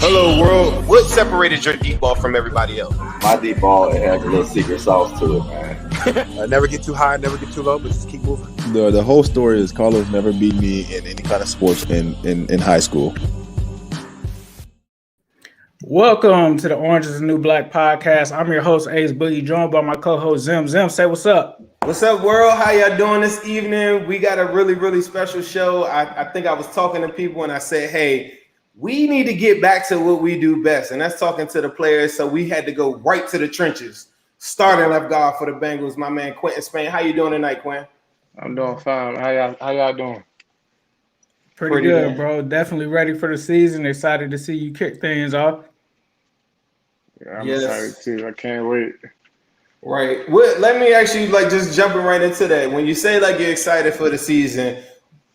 Hello, world. What separated your deep ball from everybody else? My deep ball, it has a little secret sauce to it, man. Never get too high, never get too low, but just keep moving. The whole story is Carlos never beat me in any kind of sports in high school. Welcome to the Orange is the New Black podcast. I'm your host, Ace Boogie, joined by my co-host, Zim. Zim, say what's up. What's up, world? How y'all doing this evening? We got a really, really special show. I think I was talking to people and I said, hey, we need to get back to what we do best, and that's talking to the players. So we had to go right to the trenches. Starting left guard for the Bengals, my man Quentin Spain. How you doing tonight, Quinn? I'm doing fine. How y'all doing? Pretty good, bro. Definitely ready for the season. Excited to see you kick things off. Yeah, I'm excited too. I can't wait. Right. Let me actually just jumping right into that. When you say you're excited for the season,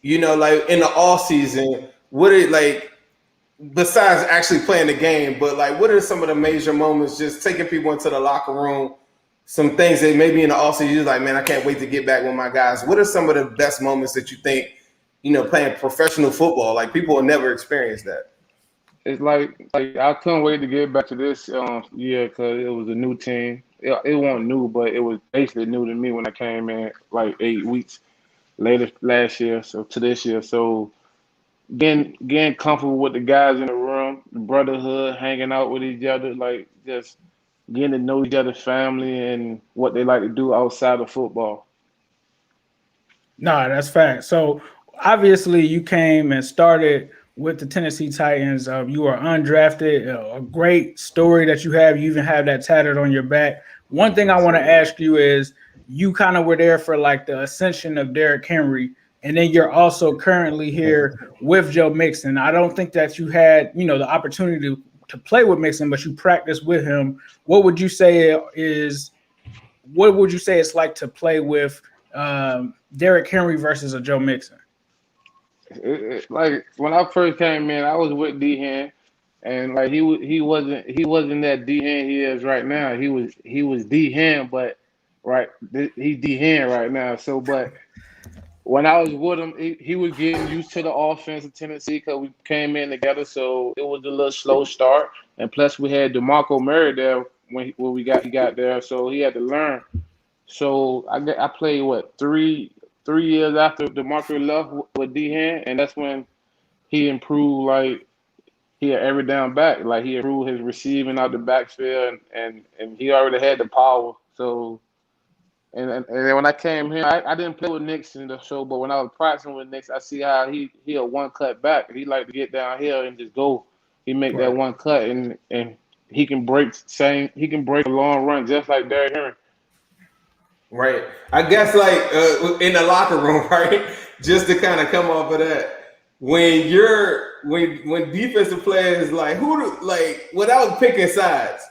in the off season, what it besides actually playing the game, but what are some of the major moments, just taking people into the locker room, some things that maybe in the offseason you're like, man, I can't wait to get back with my guys. What are some of the best moments that you think, playing professional football, people will never experience that? It's like I couldn't wait to get back to this year because it was a new team. It wasn't new, but it was basically new to me when I came in 8 weeks later last year, so to this year. So getting comfortable with the guys in the room, the brotherhood, hanging out with each other, just getting to know each other's family and what they like to do outside of football. Nah, that's fact. So obviously you came and started with the Tennessee Titans. You are undrafted, a great story that you have. You even have that tatted on your back. One thing I want to ask you is, you kind of were there for the ascension of Derrick Henry. And then you're also currently here with Joe Mixon. I don't think that you had, the opportunity to play with Mixon, but you practiced with him. What would you say it's like to play with Derrick Henry versus a Joe Mixon? When I first came in, I was with D-Hen, and he wasn't that D-Hen he is right now. He was D-Hen, but he's D-Hen right now. So, but when I was with him, he was getting used to the offense of Tennessee because we came in together. So it was a little slow start, and plus we had DeMarco Murray there when he got there, so he had to learn. So I played three years after DeMarco left with D-Hen, and that's when he improved. He had every down back. He improved his receiving out the backfield, and he already had the power. So. And then when I came here, I didn't play with Knicks in the show, but when I was practicing with Knicks, I see how he a one cut back. He like to get down here and just go. He make that one cut, and he can break a long run just like Derrick Henry. Right. I guess in the locker room, right? Just to kind of come off of that, when defensive players without picking sides,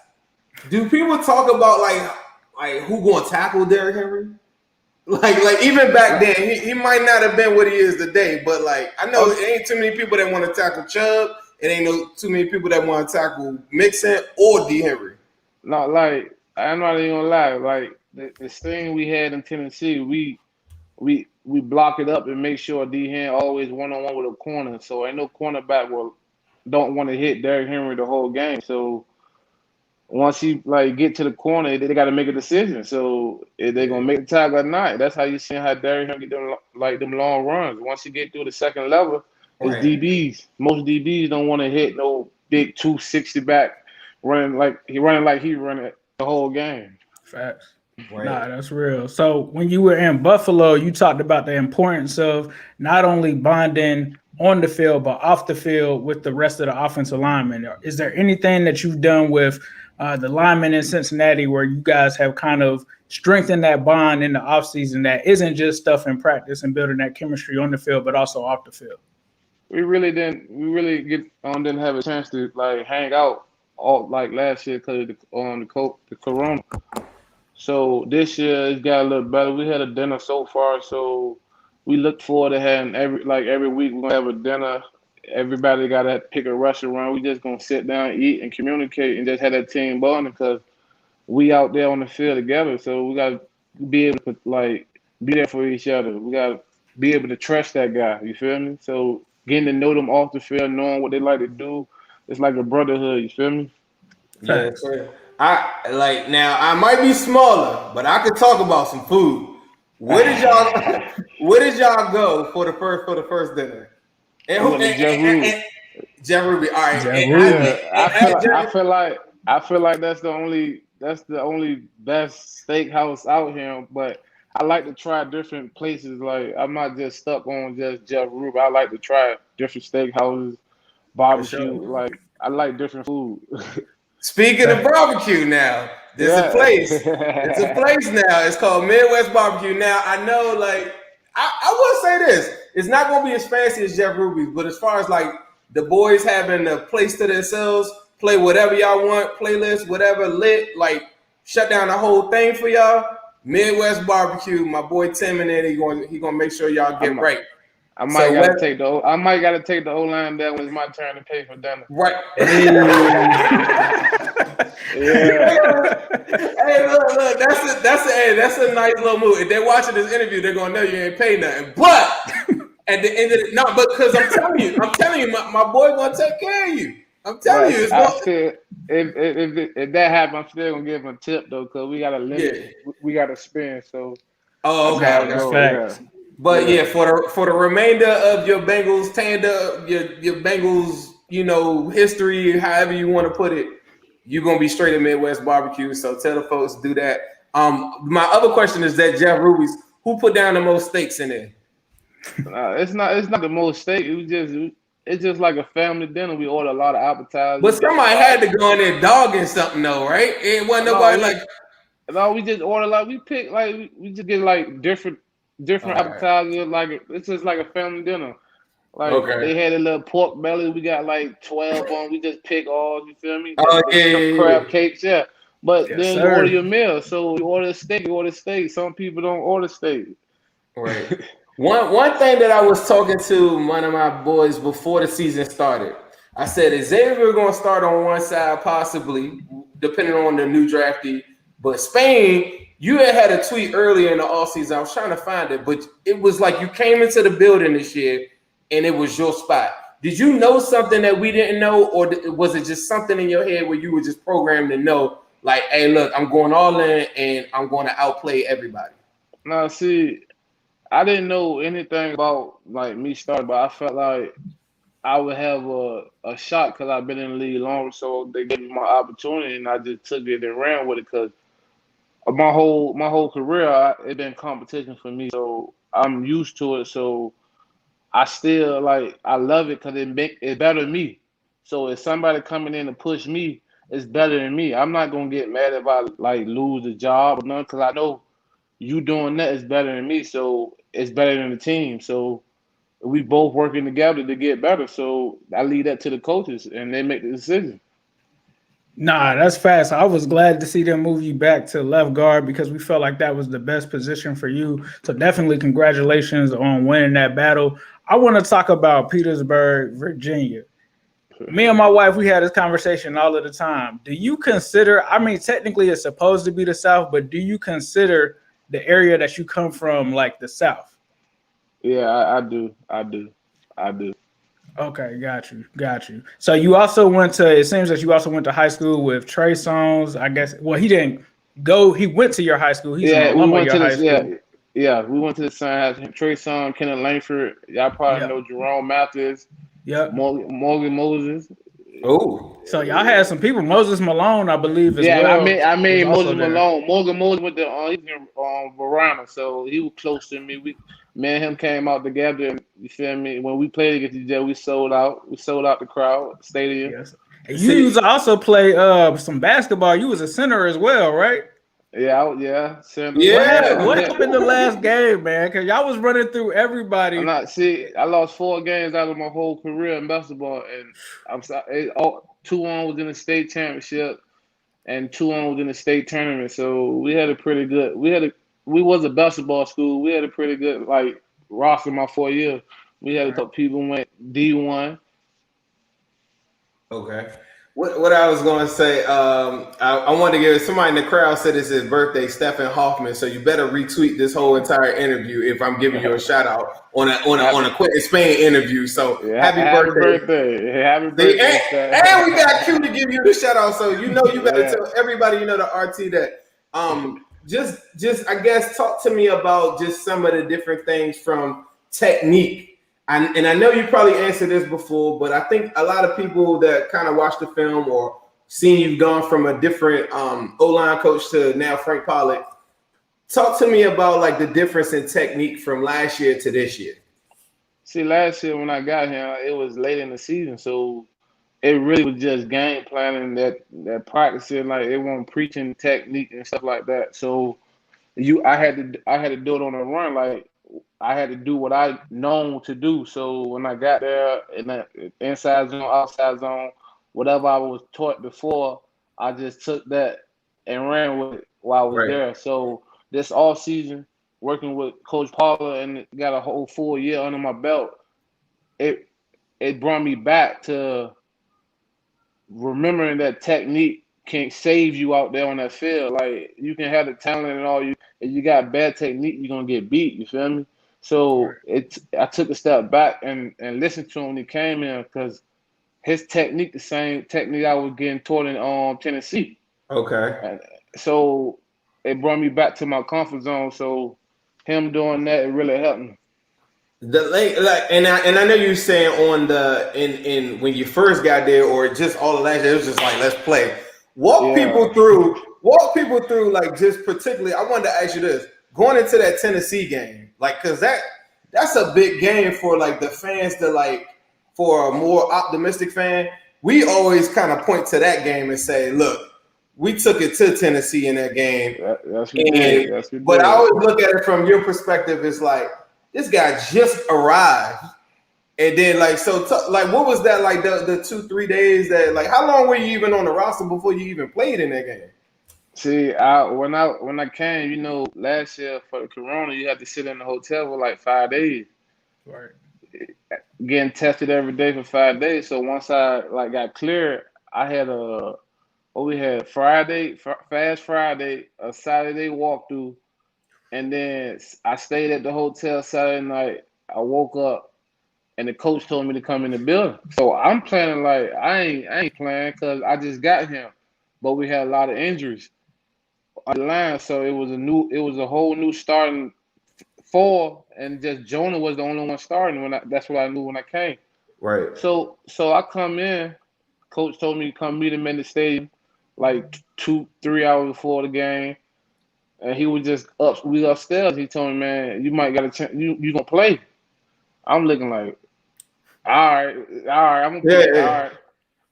do people talk about who gonna tackle Derrick Henry? Even back then, he might not have been what he is today, but I know it ain't too many people that want to tackle Chubb. It ain't too many people that want to tackle Mixon or D. Henry. No, I'm not even gonna lie. This thing we had in Tennessee, we block it up and make sure D-Hen always one-on-one with a corner. So ain't no cornerback don't want to hit Derrick Henry the whole game. So once he get to the corner, they got to make a decision. So if they're gonna make the tackle or not, that's how you see how Derrick Henry get them long runs. Once you get through the second level, it's DBs. Most DBs don't want to hit no big 260 back running like he running the whole game. Facts. Right. Nah, that's real. So when you were in Buffalo, you talked about the importance of not only bonding on the field, but off the field with the rest of the offensive linemen. Is there anything that you've done with the linemen in Cincinnati where you guys have kind of strengthened that bond in the offseason that isn't just stuff in practice and building that chemistry on the field, but also off the field? We really didn't have a chance to hang out all last year because of the corona. So this year it's got a little better. We had a dinner so far, so we look forward to having every week we're gonna have a dinner. Everybody got to pick a restaurant. We just gonna sit down, eat, and communicate, and just have that team bonding because we out there on the field together. So we gotta be able to be there for each other. We gotta be able to trust that guy. You feel me? So getting to know them off the field, knowing what they like to do, it's like a brotherhood. You feel me? Yeah, sir. I like now. I might be smaller, but I could talk about some food. Where did y'all? Where did y'all go for the first dinner? And We who? went to Jeff Ruby. Jeff Ruby. All right. Jeff And Ruby. I feel like that's the only best steakhouse out here. But I like to try different places. Like I'm not just stuck on just Jeff Ruby. I like to try different steakhouses, For barbecue. sure. Like I like different food. Speaking of barbecue, now there's a place. It's a place now. It's called Midwest Barbecue. Now I know, like, I will say this: it's not going to be as fancy as Jeff Ruby's, but as far as like the boys having a place to themselves, play whatever y'all want, playlist, whatever, lit, like shut down the whole thing for y'all. Midwest Barbecue, my boy Tim in there, he gonna make sure y'all get right. I might gotta take the O line there when it's my turn to pay for dinner. Right. Yeah. Hey, look, that's a nice little move. If they're watching this interview, they're gonna know you ain't paid nothing. But at the end of the no, but because I'm telling you, my boy gonna take care of you. I'm telling you, if that happens, I'm still gonna give him a tip though, because we got a limit. Yeah. We got to spend. So. Oh, okay. That's facts. Yeah. But yeah, for the remainder of your Bengals your Bengals, history, however you want to put it, you're gonna be straight at Midwest Barbecue. So tell the folks to do that. My other question is that Jeff Ruby's, who put down the most steaks in there? It's not the most steak. It's just like a family dinner. We order a lot of appetizers. But somebody had to go in there dogging something though, right? It wasn't nobody No, we just order we pick we just get different appetizers. Like it's just like a family dinner. They had a little pork belly. We got 12 on. We just pick all. You feel me? Crab cakes, yeah. But then you order your meal. So you order steak. Some people don't order steak. Right. One thing that I was talking to one of my boys before the season started, I said, is Xavier going to start on one side, possibly, depending on the new draftee. But Spain, you had a tweet earlier in the offseason. I was trying to find it, but it was like you came into the building this year and it was your spot. Did you know something that we didn't know, or was it just something in your head where you were just programmed to know, like, hey, look, I'm going all in and I'm going to outplay everybody? No, see, I didn't know anything about me starting, but I felt like I would have a shot because I've been in the league longer, so they gave me my opportunity and I just took it and ran with it because my whole career it's been competition for me, so I'm used to it. So I still I love it because it better than me. So if somebody coming in to push me, it's better than me. I'm not gonna get mad if I lose a job or nothing because I know you doing that is better than me. So it's better than the team. So we both working together to get better. So I leave that to the coaches and they make the decision. Nah, that's fast. I was glad to see them move you back to left guard because we felt like that was the best position for you. So definitely congratulations on winning that battle. I want to talk about Petersburg, Virginia. Me and my wife, we had this conversation all of the time. Do you consider, technically it's supposed to be the South, but do you consider the area that you come from the South? Yeah, I do. Okay, got you. So you also it seems that you also went to high school with Trey Songz, I guess. Well, he didn't go, he went to your high school. He's an alum of your high school. Yeah, we went to the same house. Trey Songz, Kenneth Langford. Y'all probably know Jerome Mathis. Yep. Morgan Moses. Oh. So y'all had some people. Moses Malone, I believe, as well. Yeah, I mean Moses Malone. Morgan Moses went to he's in Verona, so he was close to me. Me and him came out together, and you feel me? When we played against each other, we sold out. We sold out the crowd, stadium. Yes. And you used to also play some basketball. You was a center as well, right? Yeah. Center. Yeah. What happened the last game, man? Because y'all was running through everybody. I lost 4 games out of my whole career in basketball, and I'm sorry. 2 on was in the state championship, and 2 on was in the state tournament. So we had a pretty good. We was a basketball school. We had a pretty good roster my 4 years. We had a couple people went D1. Okay. What I was going to say, I wanted to give somebody in the crowd said it's his birthday, Stephen Hoffman. So you better retweet this whole entire interview if I'm giving you a shout out on a Quentin Spain interview. So Yeah, happy happy birthday! birthday. Happy See, birthday, Stan. and we got Q to give you the shout out. So you better Yeah. tell everybody the RT that just I guess talk to me about just some of the different things from technique. And I know you probably answered this before, but I think a lot of people that kind of watch the film or seen you've gone from a different O-line coach to now Frank Pollack. Talk to me about like the difference in technique from last year to this year. See, last year when I got here, it was late in the season, so it really was just game planning that practicing. Like it wasn't preaching technique and stuff like that. So I had to do it on the run. Like I had to do what I known to do. So when I got there in the inside zone, outside zone, whatever I was taught before, I just took that and ran with it while I was Right. there. So this off season, working with Coach Paula and got a whole full year under my belt, it brought me back to remembering that technique can save you out there on that field. Like you can have the talent and all if you got bad technique, you're gonna get beat. You feel me? So I took a step back and listened to him when he came in because his technique, the same technique I was getting taught in Tennessee. Okay. And so it brought me back to my comfort zone. So him doing that, it really helped me. And I know you're saying on in when you first got there or just all of last year, it was just like let's play. Walk people through like just particularly. I wanted to ask you this going into that Tennessee game, like because that's a big game for like the fans to like for a more optimistic fan. We always kind of point to that game and say, look, we took it to Tennessee in that game. But I always look at it from your perspective. It's like this guy just arrived, and then like like what was that like the 2-3 days that like how long were you even on the roster before you even played in that game? See, when I came, last year for the Corona, you had to sit in the hotel for like 5 days. Right. Getting tested every day for 5 days. So once I like got cleared, I had we had Friday, Fast Friday, a Saturday walkthrough, and then I stayed at the hotel Saturday night. I woke up, and the coach told me to come in the building. So I'm planning like I ain't playing because I just got here, but we had a lot of injuries on the line, so it was a whole new starting four, and just Jonah was the only one starting. That's what I knew when I came. Right. So I come in. Coach told me to come meet him in the stadium, like 2-3 hours before the game, and he was just up. We upstairs. He told me, "Man, you might got a chance. You gonna play?" I'm looking like, all right, I'm gonna play. Yeah. All right.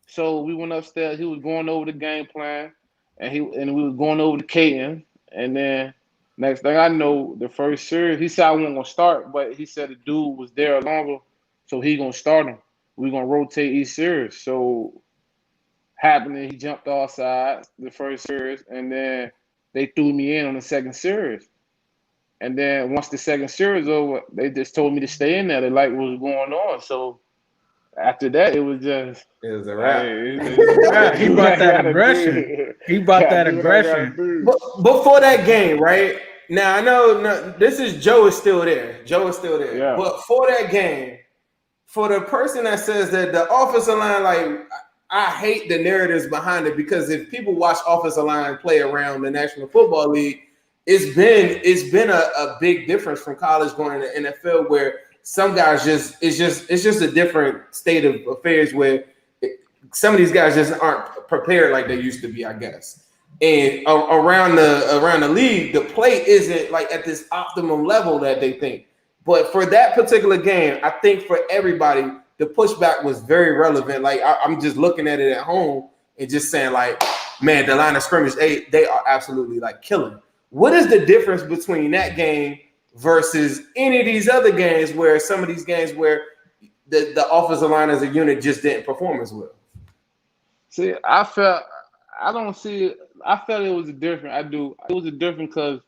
So we went upstairs. He was going over the game plan, and we were going over the Caden, and then next thing I know, the first series, he said I wasn't gonna start, but he said the dude was there longer, so he gonna start him. We gonna rotate each series. So happening, he jumped off sides the first series, and then they threw me in on the second series. And then once the second series over, they just told me to stay in there. They liked what was going on. So after that, it was just it was a wrap. He brought that aggression. He brought that aggression. But before that game, right? Now I know this is Joe is still there. Yeah. But for that game, for the person that says that the offensive line, like I hate the narratives behind it because if people watch offensive line play around the National Football League, it's been a big difference from college going to the NFL where some guys it's just a different state of affairs where some of these guys just aren't prepared like they used to be, I guess. And around the league, the play isn't like at this optimum level that they think. But for that particular game, I think for everybody, the pushback was very relevant. Like I'm just looking at it at home and just saying like, man, the line of scrimmage, they are absolutely like killing. What is the difference between that game versus any of these other games where some of these games where the offensive line as a unit just didn't perform as well? See, I felt it was a different. I do. It was a different because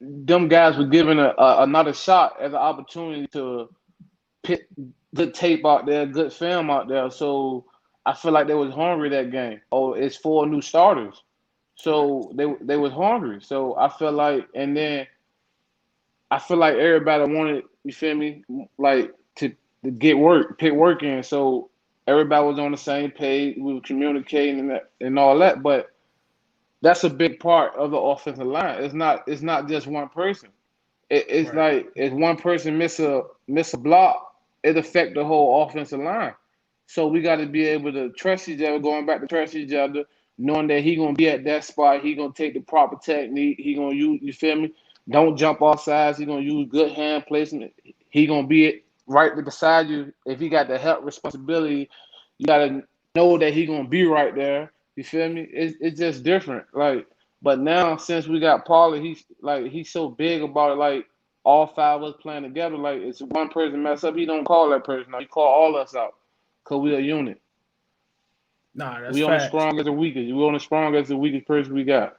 them guys were given another shot as an opportunity to put good tape out there, good film out there. So I feel like they was hungry that game. Oh, it's 4 new starters, so they was hungry. So I feel like, and then I feel like everybody wanted, you feel me, like to get work, pick work in. So everybody was on the same page. We were communicating and all that. But that's a big part of the offensive line. It's not just one person. It's Right. like if one person miss a block, it affect the whole offensive line. So we got to be able to trust each other, going back to trust each other, knowing that he gonna be at that spot, he gonna take the proper technique, he gonna use, you feel me? Don't jump off sides, he gonna use good hand placement, he gonna be right beside you. If he got the help responsibility, you gotta know that he gonna be right there. You feel me? It's just different. Like, but now since we got Paula, he's so big about it. Like all 5 of us playing together. Like it's one person mess up, he don't call that person out. He call all us out because we a unit. Nah, that's We on the facts. strong as the weakest. We on the strong as the weakest person we got.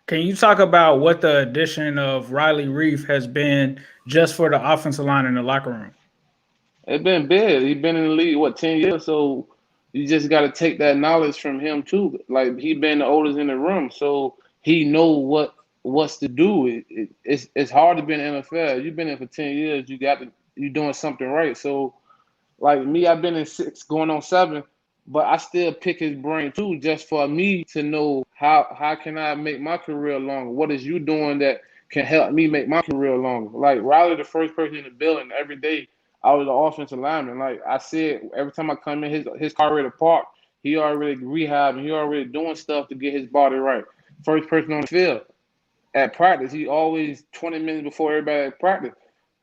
Can you talk about what the addition of Riley Reef has been just for the offensive line in the locker room? It's been big. He's been in the league 10 years, so you just got to take that knowledge from him too. Like he been the oldest in the room, so he know what's to do. It's hard to be in the NFL. You've been in for 10 years. You doing something right. So like me, I've been in 6, going on 7, but I still pick his brain too, just for me to know how can I make my career longer. What is you doing that can help me make my career longer? Like Riley, the first person in the building every day. I was the offensive lineman. Like I said, every time I come in, his car already parked. He already rehabbing. He already doing stuff to get his body right. First person on the field at practice. He always 20 minutes before everybody at practice.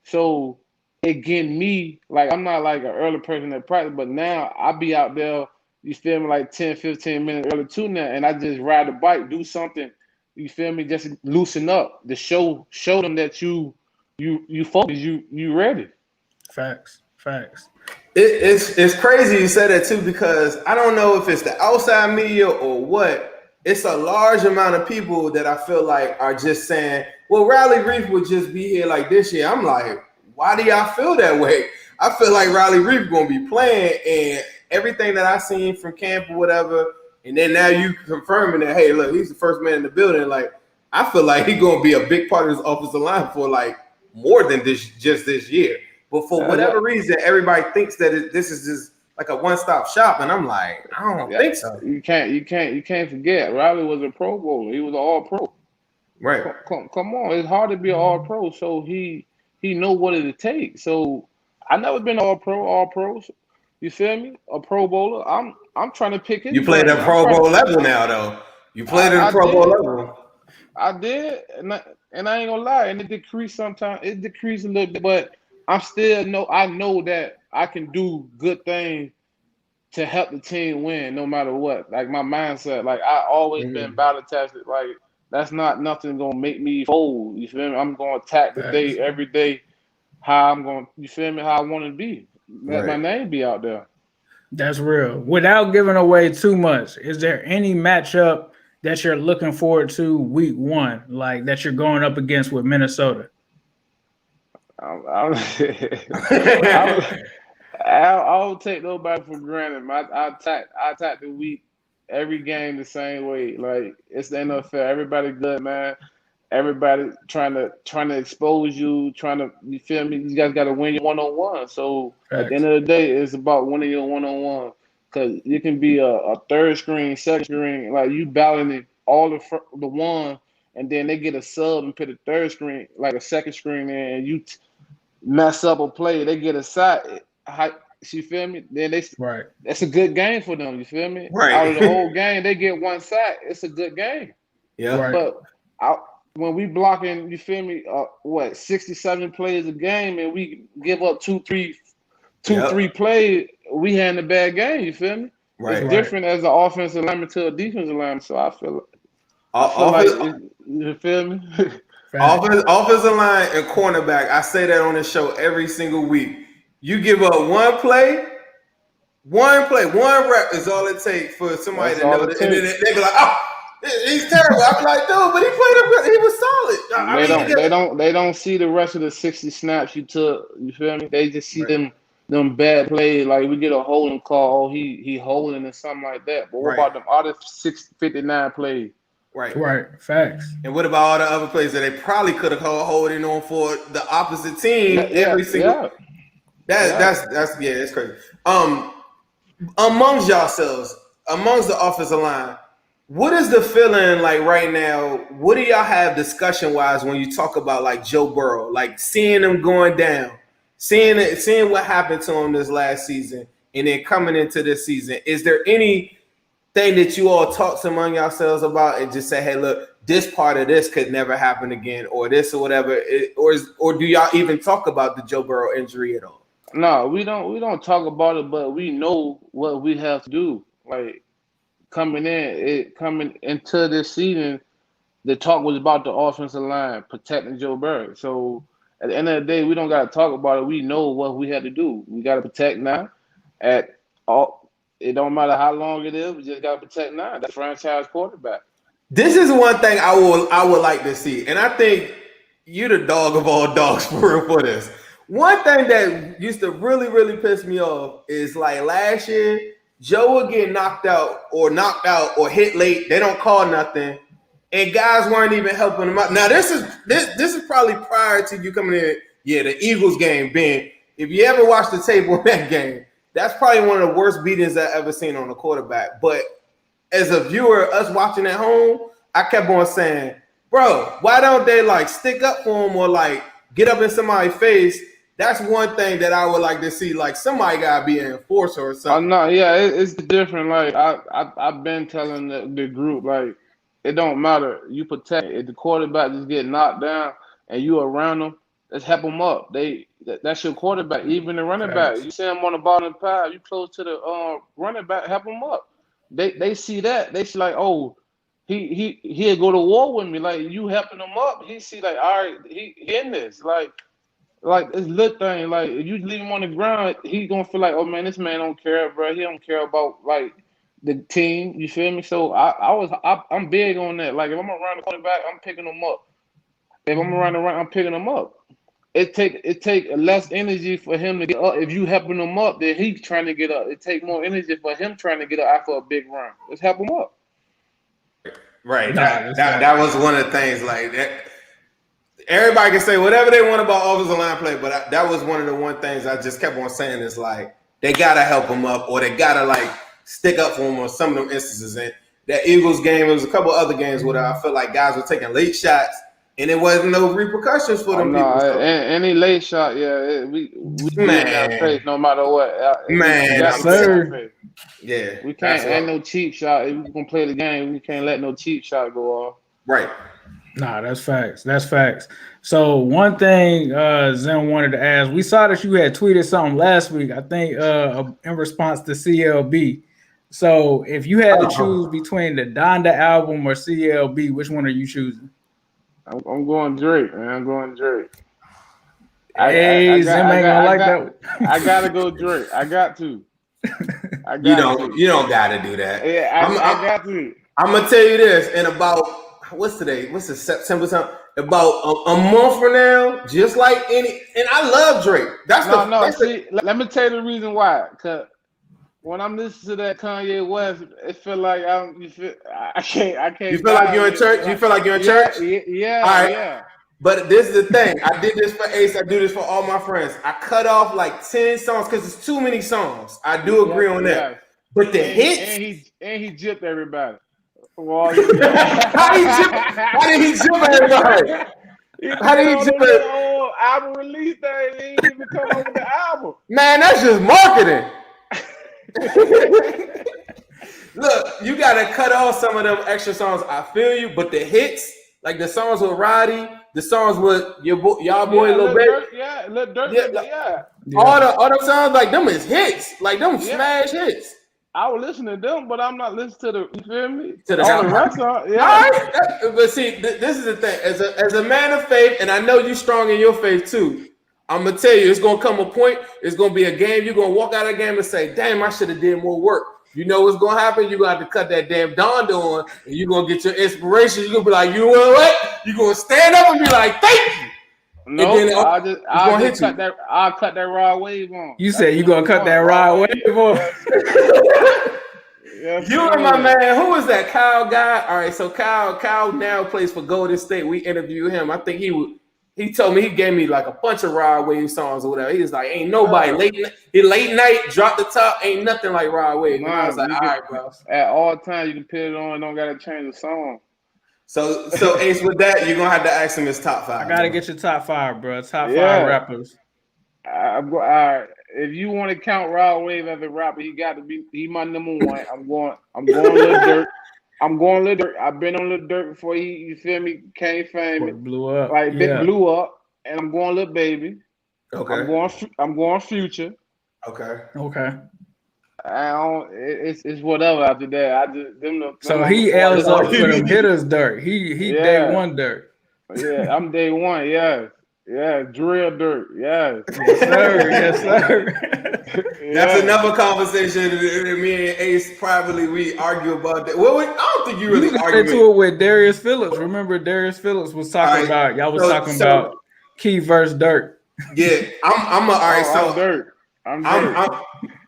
So it get me, like I'm not like an early person at practice, but now I be out there, you feel me, like 10, 15 minutes early too now, and I just ride the bike, do something, you feel me, just loosen up to show them that you focus, you ready. Facts. It's crazy you said that too, because I don't know if it's the outside media or what. It's a large amount of people that I feel like are just saying, well, Riley Reef would just be here like this year. I'm like, why do y'all feel that way? I feel like Riley Reef gonna be playing, and everything that I seen from camp or whatever, and then now you confirming that, hey, look, he's the first man in the building. Like, I feel like he's gonna be a big part of this offensive line for like more than just this year. But for whatever reason, everybody thinks that this is just like a one-stop shop, and I'm like, I don't think so. You can't forget. Riley was a Pro Bowler. He was an All Pro. Right. Come on, it's hard to be an All Pro. So he know what it takes. So I never been All Pro. You feel me? A Pro Bowler. I'm trying to pick his. You played at Pro Bowl level now, though. You played at Pro Bowl level. I did, and I ain't gonna lie, and it decreased sometimes. It decreased a little bit, but I know that I can do good things to help the team win no matter what. Like my mindset, like I always been battle tested. Like that's not nothing gonna make me fold. You feel me? I'm gonna attack the day every day. How I'm gonna, you feel me? How I want to be. Let my name be out there. That's real. Without giving away too much, is there any matchup that you're looking forward to week 1, like that you're going up against with Minnesota? I don't take nobody for granted. I attack the week every game the same way. Like it's the NFL. Everybody good, man. Everybody trying to expose you. You feel me? You guys got to win your one-on-one. So at the end of the day, it's about winning your one-on-one. Because you can be a third screen, second screen, like you battling all the one, and then they get a sub and put a third screen, like a second screen in, and you mess up a play, they get a side. You feel me? Then that's a good game for them. You feel me? Right. Out of the whole game, they get one sack. It's a good game. Yeah. Right. But when we blocking, you feel me? 67 plays a game, and we give up two, three plays, we had a bad game. You feel me? Right. It's different as an offensive lineman to a defensive lineman. So I feel like you feel me? Offensive line and cornerback. I say that on the show every single week. You give up one play, one rep is all it takes for somebody to know. And then they be like, "Oh, he's terrible." I be like, "Dude, but he played. He was solid." They don't see the rest of the 60 snaps you took. You feel me? They just see them them bad plays, like we get a holding call, he holding or something like that. But what Right. about them other 659 plays? Right. Right. Facts. And what about all the other plays that they probably could have called holding on for the opposite team every single? That's it's crazy. Amongst yourselves, amongst the offensive line, what is the feeling like right now? What do y'all have discussion wise when you talk about like Joe Burrow, like seeing him going down, seeing what happened to him this last season, and then coming into this season? Is there anything that you all talk among yourselves about and just say, hey, look, this part of this could never happen again, or this or whatever, or do y'all even talk about the Joe Burrow injury at all? No, we don't talk about it, but we know what we have to do. Like coming into this season, the talk was about the offensive line protecting Joe Burrow. So at the end of the day, we don't got to talk about it. We know what we had to do. We got to protect now. At all, it don't matter how long it is. We just got to protect now. That's franchise quarterback. This is one thing I would like to see, and I think you the dog of all dogs for this. One thing that used to really, really piss me off is like last year, Joe would get knocked out or hit late. They don't call nothing, and guys weren't even helping him out. Now this is probably prior to you coming in. Yeah, the Eagles game, Ben. If you ever watched the tape on that game, that's probably one of the worst beatings I've ever seen on a quarterback. But as a viewer, us watching at home, I kept on saying, bro, why don't they like stick up for him or like get up in somebody's face? That's one thing that I would like to see. Like somebody gotta be an enforcer or something. No, yeah, it's different. Like I've been telling the group, like it don't matter. You protect. If the quarterback just get knocked down and you around them, let's help them up. That's your quarterback. Even the running back, you see him on the bottom of the pile, you close to the running back, help him up. They see that. They see like, oh, he'll go to war with me. Like you helping him up. He see like, all right, he in this. Like this little thing, like if you leave him on the ground, he's gonna feel like, oh man, this man don't care, bro. He don't care about like the team. You feel me? So I'm big on that. Like if I'm around the quarterback, I'm picking him up. If I'm around the right, I'm picking him up. It take less energy for him to get up. If you helping him up, then he's trying to get up. It take more energy for him trying to get up after a big run. Let's help him up. Right. That was one of the things like that. Everybody can say whatever they want about offensive line play, but that was one of the things I just kept on saying is like they gotta help him up or they gotta like stick up for him on some of them instances. And that Eagles game, there was a couple other games where I felt like guys were taking late shots and there wasn't no repercussions for them people. So. Any late shot, we gotta face no matter what. Man, sir. Yeah, we can't have no cheap shot. If we gonna play the game, we can't let no cheap shot go off. Right. Nah, that's facts. That's facts. So one thing Zen wanted to ask, we saw that you had tweeted something last week, I think in response to CLB. So if you had to choose between the Donda album or CLB, which one are you choosing? I'm going Drake, man. I'm going Drake. Hey, Zen ain't gonna like that. I gotta go Drake. I got to. You don't gotta do that. Yeah, I got to. I'm gonna tell you this, in about what's today? What's the September time? About a month from now, just like any, and I love Drake. Let me tell you the reason why. Cause when I'm listening to that Kanye West, it feel like I can't. You feel like you're in church? You feel like you're in church? Yeah. All right. Yeah. But this is the thing. I did this for Ace. I do this for all my friends. I cut off like 10 songs because it's too many songs. I do agree on that. Yeah. But the hits and he gypped everybody. Well, How did he gyp everybody? How did he gyp everybody? Album release day, he didn't even come up with the album. Man, that's just marketing. Look, you gotta cut off some of them extra songs. I feel you, but the hits, like the songs with Roddy, the songs with y'all boy Lil Baby, Lil Durk, all them songs like them is hits, like them smash hits. I would listen to them, but I'm not listening to the. You feel me? To the rest of yeah. All right. But see, this is the thing. As a man of faith, and I know you're strong in your faith too. I'm gonna tell you, it's gonna come a point. It's gonna be a game. You're gonna walk out of the game and say, "Damn, I should have did more work." You know what's gonna happen? You're gonna have to cut that damn Donda on, and you're gonna get your inspiration. You're gonna be like, you know what? You're gonna stand up and be like, "Thank you." No, then I'll just cut that. I'll cut that raw wave on. You said you gonna cut that raw wave on? Yes, You and my man, who was that? Kyle guy. All right, so Kyle now plays for Golden State. We interviewed him. I think he told me, he gave me like a bunch of Rod Wave songs or whatever. He was like, ain't nobody late night, drop the top, ain't nothing like Rod Wave. And I was like, all right, bro. At all times you can put it on, don't gotta change the song. So Ace, with that, you're gonna have to ask him his top 5. I gotta get your top 5, bro. Top 5 rappers. All right. If you want to count Rod Wave as a rapper, he my number 1. I'm going Lil Durk. I've been on Lil Durk before he, you feel me, came famous. Blew up. Blew up. And I'm going Lil Baby. Okay. I'm going Future. Okay. It's whatever after that. So he L's up for them hitters Durk. He day one Durk. Yeah, I'm day one, yes. Yeah, drill Durk, yes. Yes, sir. That's another conversation. Me and Ace privately, we argue about that. Well, I don't think you really argue into it with Darius Phillips. Remember, Darius Phillips was talking about about Key versus Durk. Yeah, I'm Durk.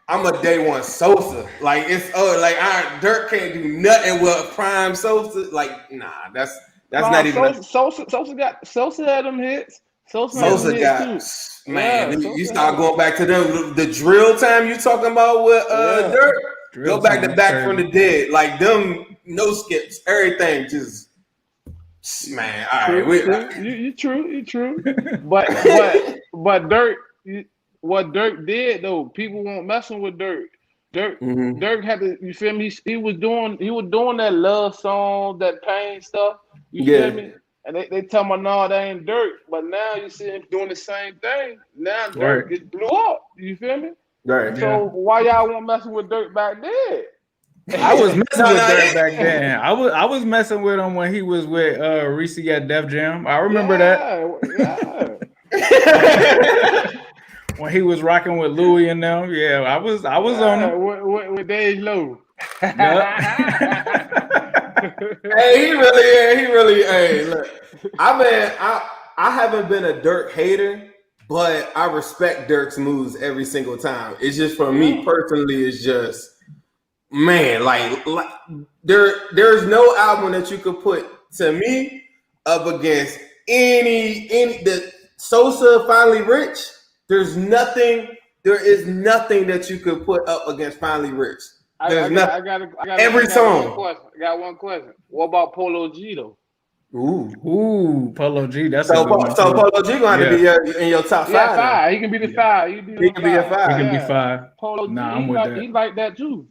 I'm a day one Sosa. Like it's Durk can't do nothing with prime Sosa. Like that's not even. Sosa had them hits. Sosa got too. Man. You start going back to them the drill time you talking about with Durk. Go back to Back from the Dead. Like them, no skips, everything just. Man, all right. You true. But Durk, what Durk did though, people weren't messing with Durk. Durk had to, you feel me? He was doing that love song, that pain stuff. You feel me? And they tell me, no, that ain't Durk. But now you see him doing the same thing. Now Durk it blew up. You feel me? Right. So why y'all weren't messing with Durk back then? I was messing with Durk back then. I was messing with him when he was with Reese at Def Jam. I remember that. Yeah. When he was rocking with Louis and them. Yeah, I was on him. With Dave Low. Hey, he really. Hey, look, I haven't been a Durk hater, but I respect Durk's moves every single time. It's just for me personally. It's just, man, like there's no album that you could put to me up against any the Sosa Finally Rich. There is nothing that you could put up against Finally Rich. I got one question. What about Polo G though? Ooh, Polo G. That's so Polo G gonna have to be in your top 5. Yeah, 5. He can be the 5. He can be a 5. He can be 5. Polo G, I'm with that. He like that too.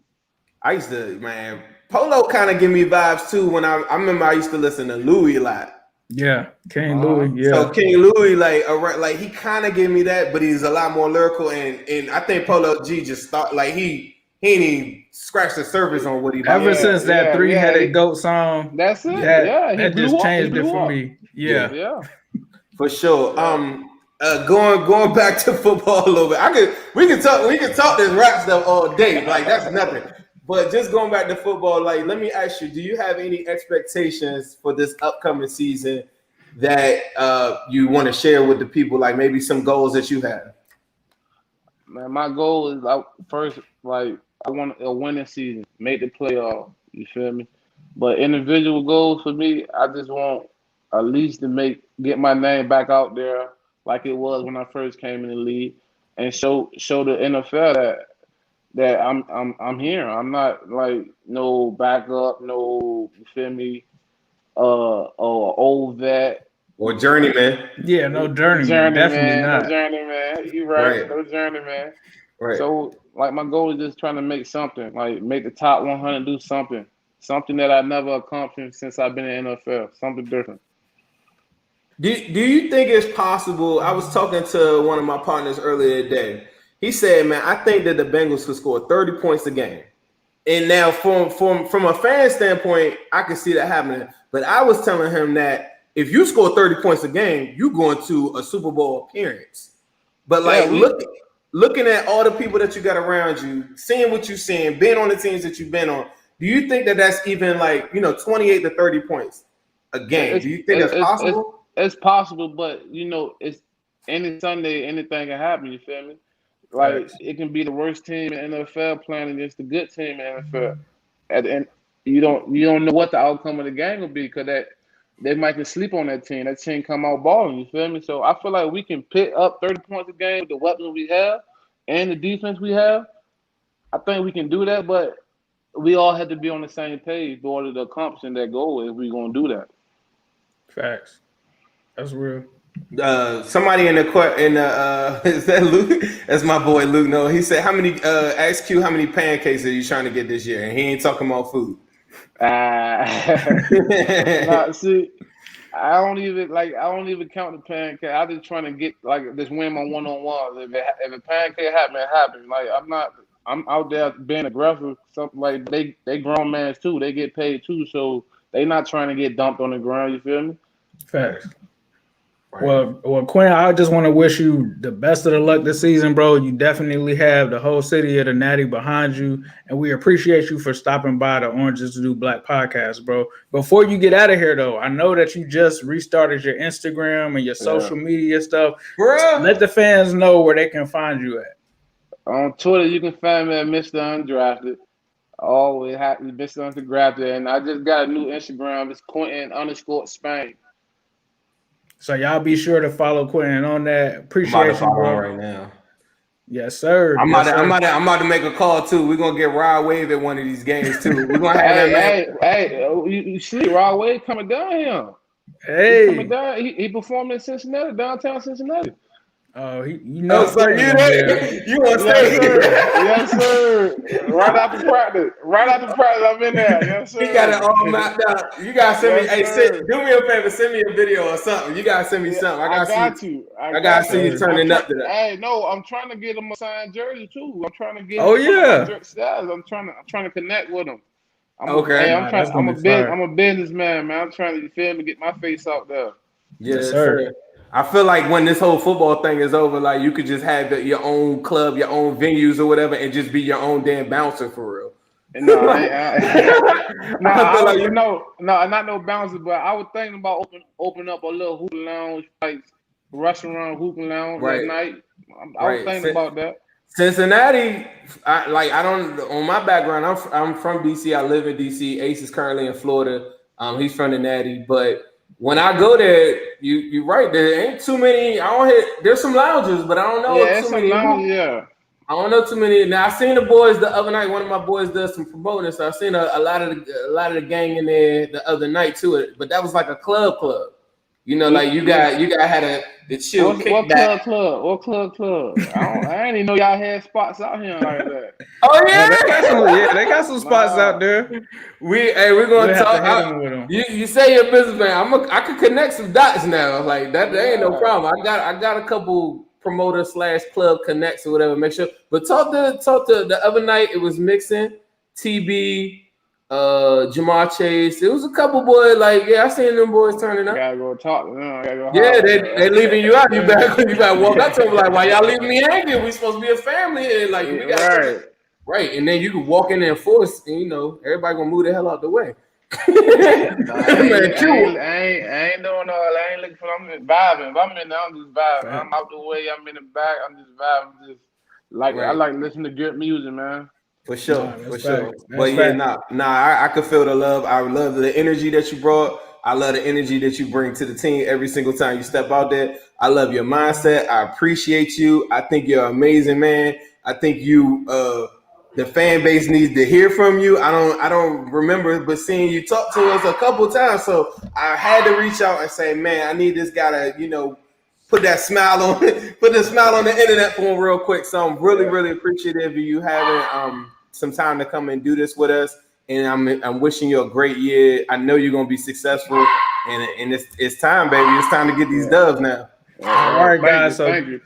I used to, man. Polo kind of give me vibes too. When I remember I used to listen to Louis a lot. Yeah, King Louis. Yeah. So King Louis, like he kind of gave me that, but he's a lot more lyrical, and I think Polo G just thought like he ain't even scratched the surface on what he. Ever since that 3-headed goat song, that's it. That just changed it for me. Yeah, for sure. Going back to football a little bit. We can talk this rap stuff all day. Like that's nothing. But just going back to football, like, let me ask you, do you have any expectations for this upcoming season that you want to share with the people, like maybe some goals that you have? Man, my goal is I want a winning season, make the playoff, you feel me? But individual goals for me, I just want at least to get my name back out there like it was when I first came in the league and show the NFL that I'm here. I'm not like no backup, no, you feel me, or old vet. Or journeyman. Yeah, no journeyman. Definitely not. No journeyman. You're right. No journeyman. Right. So like my goal is just trying to make something, like make the top 100, do something that I never accomplished since I've been in the NFL, something different. Do you think it's possible? I was talking to one of my partners earlier today. He said, man, I think that the Bengals could score 30 points a game. And now from a fan standpoint, I can see that happening. But I was telling him that if you score 30 points a game, you going to a Super Bowl appearance. But like looking at all the people that you got around you, seeing what you're seeing, being on the teams that you've been on, do you think that that's even like, 28 to 30 points a game? Do you think that's possible? it's possible, but it's any Sunday, anything can happen. You feel me? Like it can be the worst team in the NFL playing against the good team in the NFL. At the end, you don't know what the outcome of the game will be because they might can sleep on that team. That team come out balling. You feel me? So I feel like we can pick up 30 points a game with the weapons we have and the defense we have. I think we can do that, but we all have to be on the same page in order to accomplish that goal if we're gonna do that. Facts. That's real. Somebody in the is that Luke? That's my boy Luke. No, he said, ask Q how many pancakes are you trying to get this year? And he ain't talking about food. Nah, see, I don't even count the pancake. I just trying to get just win my one-on-one. If a pancake happen, it happens. Like I'm out there being aggressive. Something like they grown mans too. They get paid too, so they not trying to get dumped on the ground. You feel me? Facts. Well, Quinn, I just want to wish you the best of the luck this season, bro. You definitely have the whole city of the Natty behind you, and we appreciate you for stopping by the Oranges to Do Black podcast, bro. Before you get out of here, though, I know that you just restarted your Instagram and your social media stuff. Bro, let the fans know where they can find you at. On Twitter, you can find me at Mr. Undrafted. Always happy Mr. Undrafted, and I just got a new Instagram. It's Quinton_Spain. So y'all be sure to follow Quentin on that. Appreciate you, bro. Right now. Yes, sir. I'm about to make a call too. We're gonna get Rod Wave at one of these games too. We're gonna have you see Rod Wave coming down here. Hey, coming down. He performed in Cincinnati, downtown Cincinnati. Oh, you want to stay? Yes, sir. Right after practice, I'm in there. Yes, sir. He got it all mapped out. You gotta send me. Hey, do me a favor. Send me a video or something. You gotta send me something. I gotta see you turning up to that. Hey, no, I'm trying to get him a signed jersey too. I'm trying to get. I'm trying to connect with him. I'm a businessman, man. I'm trying to get my face out there. Yes, sir. I feel like when this whole football thing is over, like you could just have your own club, your own venues or whatever, and just be your own damn bouncer for real. No, not no bouncer, but I was thinking about open up a little hookah lounge, like restaurant hookah lounge at night. I was thinking about that. Cincinnati, on my background, I'm from DC. I live in DC. Ace is currently in Florida. He's from the Natty, but when I go there, you're right. There ain't too many. There's some lounges, but I don't know. Yeah, too many. I don't know too many. Now I seen the boys the other night. One of my boys does some promoting, so I seen a lot of the gang in there the other night too. But that was like a club. Like you had the chill kickback. What club? I didn't even know y'all had spots out here like that. Oh yeah, they got some spots out there. We're gonna talk. You say you're a businessman. I could connect some dots now. Like that ain't no problem. I got a couple promoter / club connects or whatever. Make sure. But talk to the other night. It was Mixon, TB. Jamar Chase. It was a couple boys. I seen them boys turning up. Gotta go talk to them. They leaving you out. You better walk up to them like, why y'all leaving me hanging? We supposed to be a family, and we got right. And then you can walk in there and force, and everybody gonna move the hell out the way. I ain't doing all. I ain't looking for. I'm just vibing. If I'm in there, I'm just vibing. Right. I'm out the way. I'm in the back. I'm just vibing. I like listening to good music, man. For sure. But I could feel the love. I love the energy that you brought. I love the energy that you bring to the team every single time you step out there. I love your mindset. I appreciate you. I think you're an amazing man. I think the fan base needs to hear from you. I don't remember, but seeing you talk to us a couple times, so I had to reach out and say, man, I need this guy to, put the smile on the internet for him real quick. So I'm really, really appreciative of you having some time to come and do this with us. And I'm wishing you a great year. I know you're gonna be successful, and it's time, baby. It's time to get these dubs now. All right, guys. Thank you.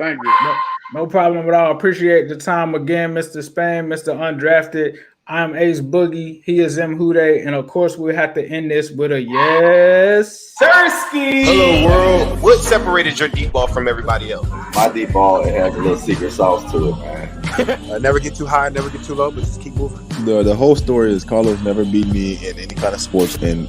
No problem at all. Appreciate the time again, Mr. Spain, Mr. Undrafted. I'm Ace Boogie. He is M. Hude. And of course, we have to end this with a yes, Sirski. Hello, world. What separated your deep ball from everybody else? My deep ball, it has a little secret sauce to it, man. Never get too high, never get too low, but just keep moving. The whole story is Carlos never beat me in any kind of sports, and